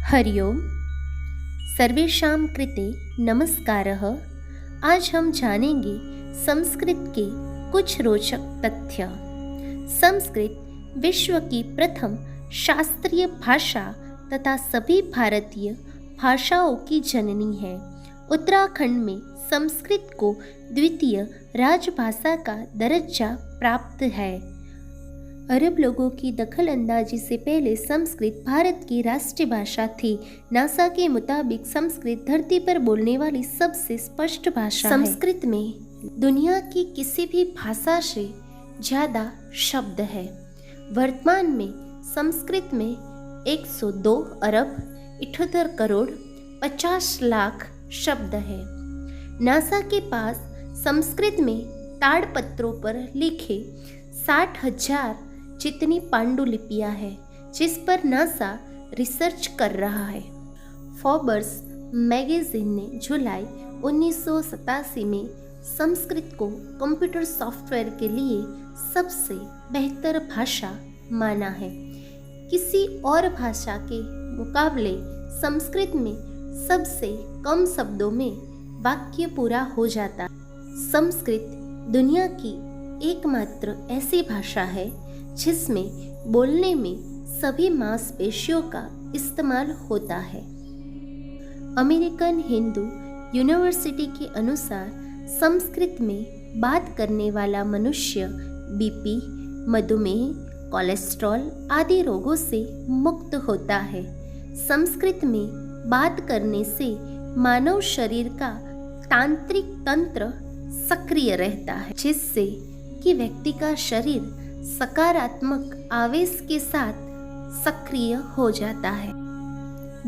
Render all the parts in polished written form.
हरि ओम। सर्वेषां कृते नमस्कारः। आज हम जानेंगे संस्कृत के कुछ रोचक तथ्य। संस्कृत विश्व की प्रथम शास्त्रीय भाषा तथा सभी भारतीय भाषाओं की जननी है। उत्तराखंड में संस्कृत को द्वितीय राजभाषा का दर्जा प्राप्त है। अरब लोगों की दखल अंदाजी से पहले संस्कृत भारत की राष्ट्रीय भाषा थी। नासा के मुताबिक संस्कृत धरती पर बोलने वाली सबसे स्पष्ट भाषा है। संस्कृत में दुनिया की किसी भी भाषा से ज़्यादा शब्द है। वर्तमान में संस्कृत में 102 अरब 78 करोड़ 50 लाख शब्द है। नासा के पास संस्कृत में ताड़पत्रों पर लिखे 60,000 जितनी पांडुलिपियां हैं, जिस पर नासा रिसर्च कर रहा है। फोर्ब्स मैगजीन ने जुलाई 1987 में संस्कृत को कंप्यूटर सॉफ्टवेयर के लिए सबसे बेहतर भाषा माना है। किसी और भाषा के मुकाबले संस्कृत में सबसे कम शब्दों में वाक्य पूरा हो जाता है। संस्कृत दुनिया की एकमात्र ऐसी भाषा है जिसमें बोलने में सभी मांसपेशियों का इस्तेमाल होता है। अमेरिकन हिंदू यूनिवर्सिटी के अनुसार संस्कृत में बात करने वाला मनुष्य बीपी, मधुमेह, कोलेस्ट्रॉल आदि रोगों से मुक्त होता है। संस्कृत में बात करने से मानव शरीर का तांत्रिक तंत्र सक्रिय रहता है, जिससे कि व्यक्ति का शरीर सकारात्मक आवेश के साथ सक्रिय हो जाता है।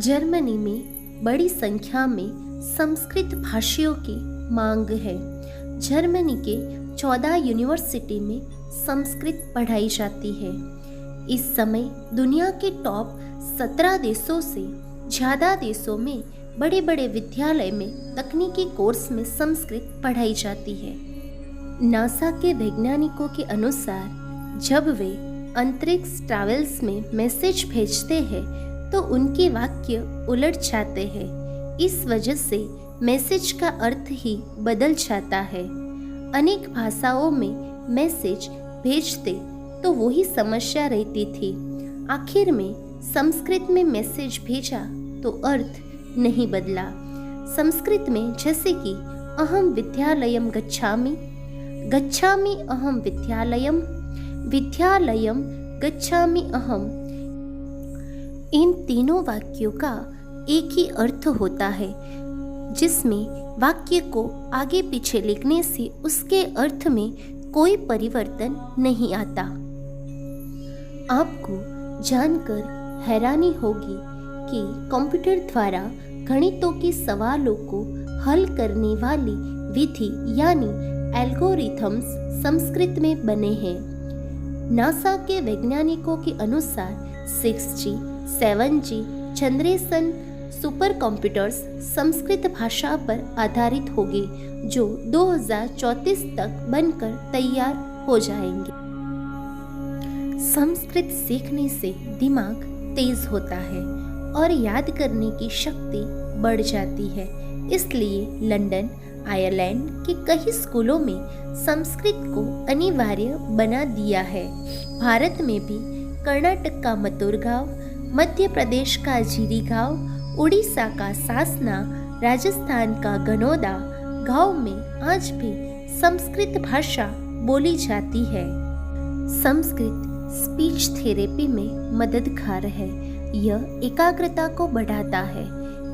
जर्मनी में बड़ी संख्या में संस्कृत भाषियों की मांग है। जर्मनी के 14 यूनिवर्सिटी में संस्कृत पढ़ाई जाती है। इस समय दुनिया के टॉप 17 देशों से ज़्यादा देशों में बड़े बड़े विद्यालय में तकनीकी कोर्स में संस्कृत पढ़ाई जाती है। नासा के वैज्ञानिकों के अनुसार जब वे अंतरिक्ष ट्रैवल्स में मैसेज भेजते हैं तो उनके वाक्य उलट जाते हैं। इस वजह से मैसेज का अर्थ ही बदल जाता है। अनेक भाषाओं में मैसेज भेजते तो वही समस्या रहती थी। आखिर में संस्कृत में मैसेज भेजा तो अर्थ नहीं बदला। संस्कृत में जैसे कि अहम विद्यालयम गच्छामि, गच्छामि अहम विद्यालयम, विद्यालयम गच्छामि अहम, इन तीनों वाक्यों का एक ही अर्थ होता है, जिसमें वाक्य को आगे पीछे लिखने से उसके अर्थ में कोई परिवर्तन नहीं आता। आपको जानकर हैरानी होगी कि कंप्यूटर द्वारा गणितों के सवालों को हल करने वाली विधि यानी एल्गोरिथम्स संस्कृत में बने हैं। नासा के वैज्ञानिकों के अनुसार 6G, 7G generation super computers Sanskrit भाषा पर आधारित होंगे, जो 2034 तक बनकर तैयार हो जाएंगे। संस्कृत सीखने से दिमाग तेज होता है और याद करने की शक्ति बढ़ जाती है। इसलिए लंदन, आयरलैंड के कई स्कूलों में संस्कृत को अनिवार्य बना दिया है। भारत में भी कर्नाटक का मतुरगांव, मध्य प्रदेश का जीरी गांव, उड़ीसा का सासना, राजस्थान का गनौदा गांव में आज भी संस्कृत भाषा बोली जाती है। संस्कृत स्पीच थेरेपी में मददगार है। यह एकाग्रता को बढ़ाता है।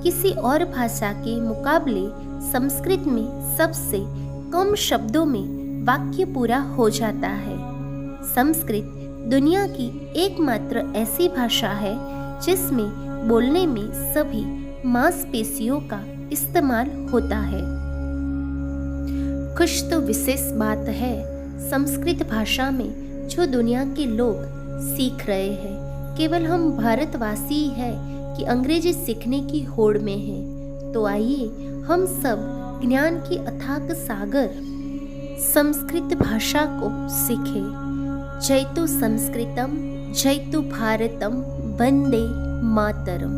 किसी और भाषा के मुकाबले संस्कृत में सबसे कम शब्दों में वाक्य पूरा हो जाता है। संस्कृत दुनिया की एकमात्र ऐसी भाषा है जिसमें बोलने में सभी मांसपेशियों का इस्तेमाल होता है। कुछ तो विशेष बात है संस्कृत भाषा में जो दुनिया के लोग सीख रहे हैं। केवल हम भारतवासी ही हैं कि अंग्रेजी सीखने की होड़ में हैं। तो आइए हम सब ज्ञान की अथाक सागर संस्कृत भाषा को सीखें। जयतु संस्कृतम, जयतु भारतम, वंदे मातरम।